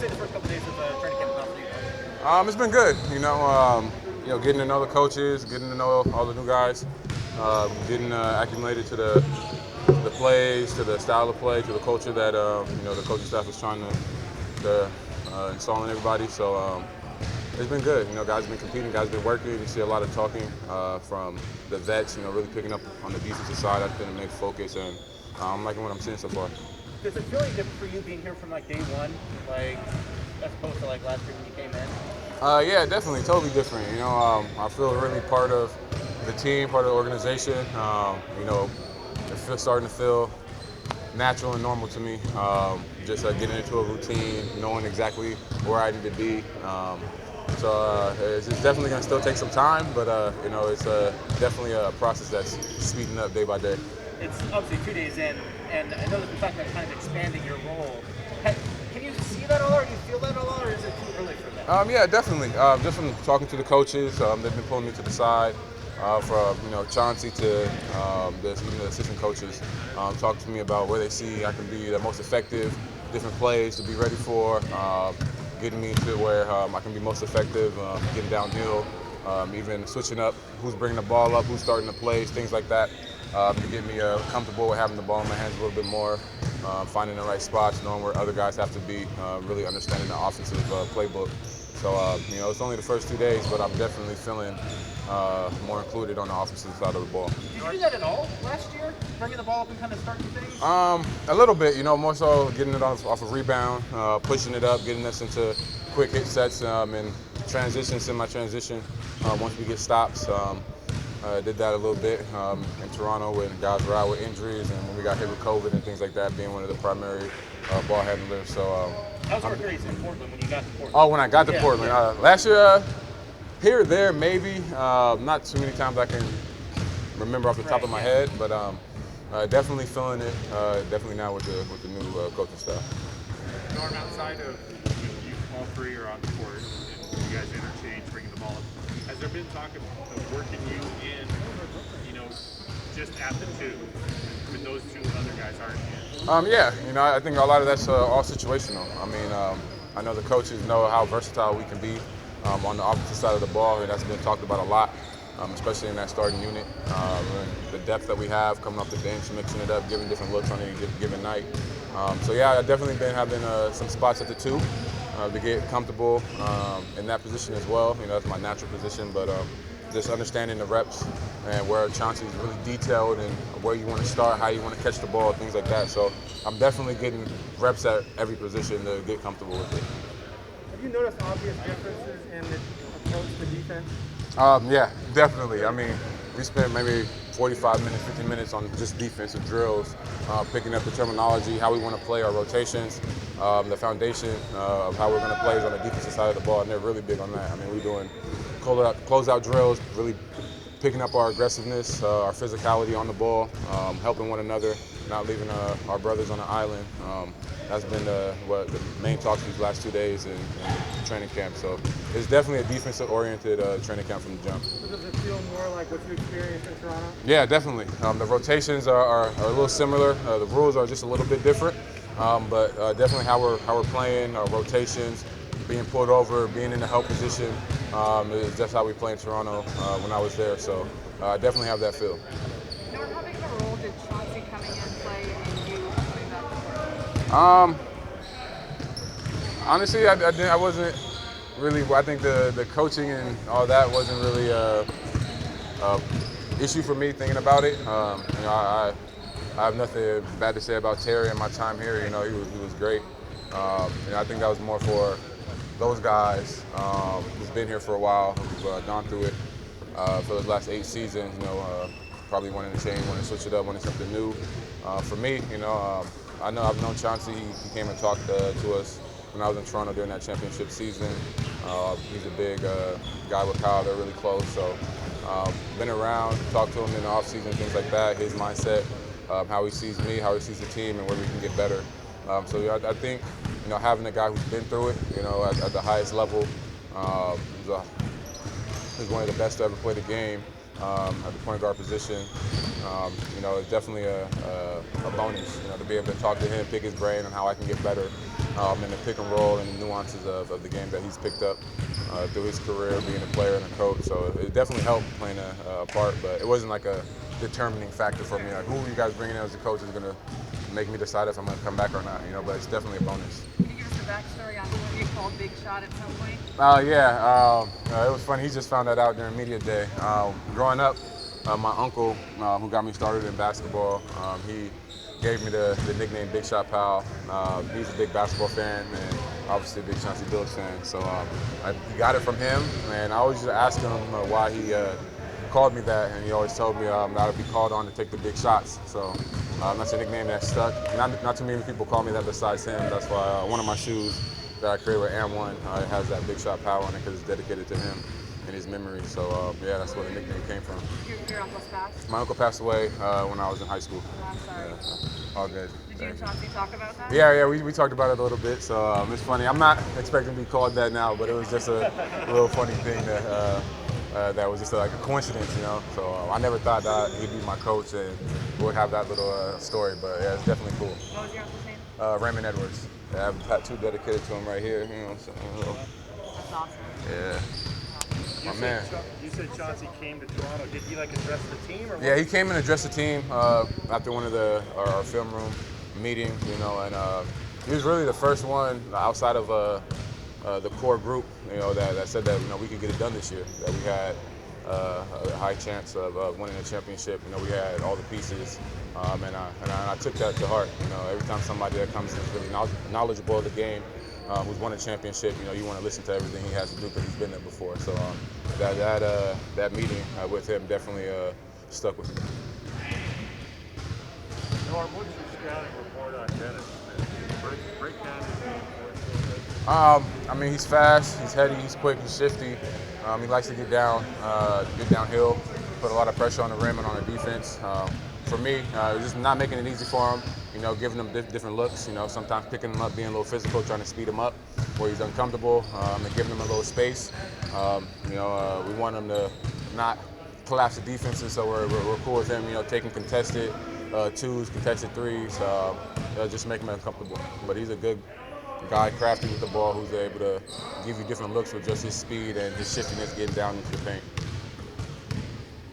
say the first couple days of training camp has been for you? It's been good. Getting to know the coaches, getting to know all the new guys, getting acclimated to the plays, to the style of play, to the culture that the coaching staff is trying to install in everybody. So it's been good. Guys have been competing, guys have been working. You see a lot of talking from the vets. Really picking up on the defensive side. That's been a main focus, and I'm liking what I'm seeing so far. Does it feel any different for you being here from like day one, like as opposed to like last year when you came in? Yeah, definitely, totally different. I feel really part of the team, part of the organization. It's starting to feel natural and normal to me. Just getting into a routine, knowing exactly where I need to be. It's definitely going to still take some time, but it's definitely a process that's speeding up day by day. It's obviously 2 days in, and I know that the fact that kind of expanding your role. Can you see that a lot, or do you feel that a lot, or is it too early for that? Yeah, definitely. Just from talking to the coaches, they've been pulling me to the side. From Chauncey to even the assistant coaches, talking to me about where they see I can be the most effective, different plays to be ready for, getting me to where I can be most effective, getting downhill, even switching up, who's bringing the ball up, who's starting the plays, things like that, to get me comfortable with having the ball in my hands a little bit more, finding the right spots, knowing where other guys have to be, really understanding the offensive playbook. So, it's only the first 2 days, but I'm definitely feeling more included on the offensive side of the ball. Did you do that at all last year? Bringing the ball up and kind of starting things? A little bit, more so getting it off a rebound, pushing it up, getting us into quick hit sets and transition, semi-transition once we get stops. Did that a little bit in Toronto when guys were out with injuries and when we got hit with COVID and things like that, being one of the primary ball handlers. So, how's our race in Portland when you got to Portland? Oh, when I got to Portland. Yeah. Last year, here or there, maybe. Not too many times I can remember off the top of my head, but definitely feeling it. Definitely now with the new coaching staff. Norm, outside of you all three are on the court and you guys interchange bringing the ball up, has there been talk of working you in, just at the two, when those two other guys aren't in? Yeah, I think a lot of that's all situational. I mean, I know the coaches know how versatile we can be on the offensive side of the ball, and that's been talked about a lot, especially in that starting unit. The depth that we have coming off the bench, mixing it up, giving different looks on any given night. I've definitely been having some spots at the two to get comfortable in that position as well. That's my natural position, but just understanding the reps and where Chauncey's really detailed and where you want to start, how you want to catch the ball, things like that. So I'm definitely getting reps at every position to get comfortable with it. Have you noticed obvious differences in the approach to defense? Yeah, definitely. I mean, we spent maybe 45 minutes, 50 minutes on just defensive drills, picking up the terminology, how we want to play our rotations, the foundation of how we're going to play is on the defensive side of the ball, and they're really big on that. I mean, we're doing closeout drills, really picking up our aggressiveness, our physicality on the ball, helping one another, not leaving our brothers on the island. That's been the main talk these last 2 days in training camp. So it's definitely a defensive-oriented training camp from the jump. So does it feel more like what you experienced in Toronto? Yeah, definitely. The rotations are a little similar. The rules are just a little bit different, but definitely how we're playing, our rotations, being pulled over, being in the help position, is just how we play in Toronto when I was there. So I definitely have that feel. Norm, how big of a role did Chauncey coming in play in you coming back to Portland? Honestly, I wasn't really. I think the coaching and all that wasn't really a issue for me thinking about it. I have nothing bad to say about Terry and my time here. He was great. I think that was more for those guys who's been here for a while, who've gone through it for the last 8 seasons. Probably wanting to change, wanting to switch it up, wanting something new. For me, I know I've known Chauncey. He came and talked to us when I was in Toronto during that championship season. He's a big guy with Powell. They're really close. So been around, talked to him in the offseason, things like that, his mindset, how he sees me, how he sees the team, and where we can get better. I think having a guy who's been through it, at the highest level, who's one of the best to ever play the game at the point guard position, it's definitely a bonus, to be able to talk to him, pick his brain on how I can get better, and the pick and roll and the nuances of the game that he's picked up through his career, being a player and a coach. So it definitely helped playing a part, but it wasn't like a determining factor for me. Like, who you guys bringing in as a coach is going to make me decide if I'm going to come back or not, but it's definitely a bonus. Can you give us a backstory on when you called Big Shot at some point? It was funny. He just found that out during media day. Growing up, my uncle, who got me started in basketball, he gave me the nickname Big Shot Powell. He's a big basketball fan and obviously a big Chauncey Billups fan. So I got it from him, and I always used to ask him why he called me that, and he always told me that I would be called on to take the big shots. So that's a nickname that stuck. Not too many people call me that besides him. That's why one of my shoes that I created with Am One has that Big Shot Powell on it because it's dedicated to him and his memory. So that's where the nickname came from. Your uncle's passed? My uncle passed away when I was in high school. Oh, I'm sorry. All good. Did you and Chauncey talk about that? Yeah, we talked about it a little bit. So it's funny. I'm not expecting to be called that now, but it was just a little funny thing that was just like a coincidence, So I never thought that he'd be my coach and would have that little story. But yeah, it's definitely cool. What was your uncle's name? Raymond Edwards. I have a tattoo dedicated to him right here. So, That's awesome. yeah. My man. You said Chauncey came to Toronto. Did he address the team? Or Yeah, he came and addressed the team after one of our film room meetings, and he was really the first one outside of the core group, that said that we could get it done this year. That we had a high chance of winning a championship. We had all the pieces, and I took that to heart. Every time somebody that comes in is really knowledgeable of the game, who's won a championship, you want to listen to everything he has to do because he's been there before. So that meeting with him definitely stuck with me. Norm, what's your scouting report on Dennis? Break down his game for us. He's fast, he's heady, he's quick, he's shifty. He likes to get downhill, put a lot of pressure on the rim and on the defense. For me, just not making it easy for him, giving him different looks, sometimes picking him up, being a little physical, trying to speed him up where he's uncomfortable, and giving him a little space. We want him to not collapse the defenses, so we're cool with him, taking contested twos, contested threes, just make him uncomfortable. But he's a good guy, crafty with the ball, who's able to give you different looks with just his speed and his shiftiness getting down into the paint.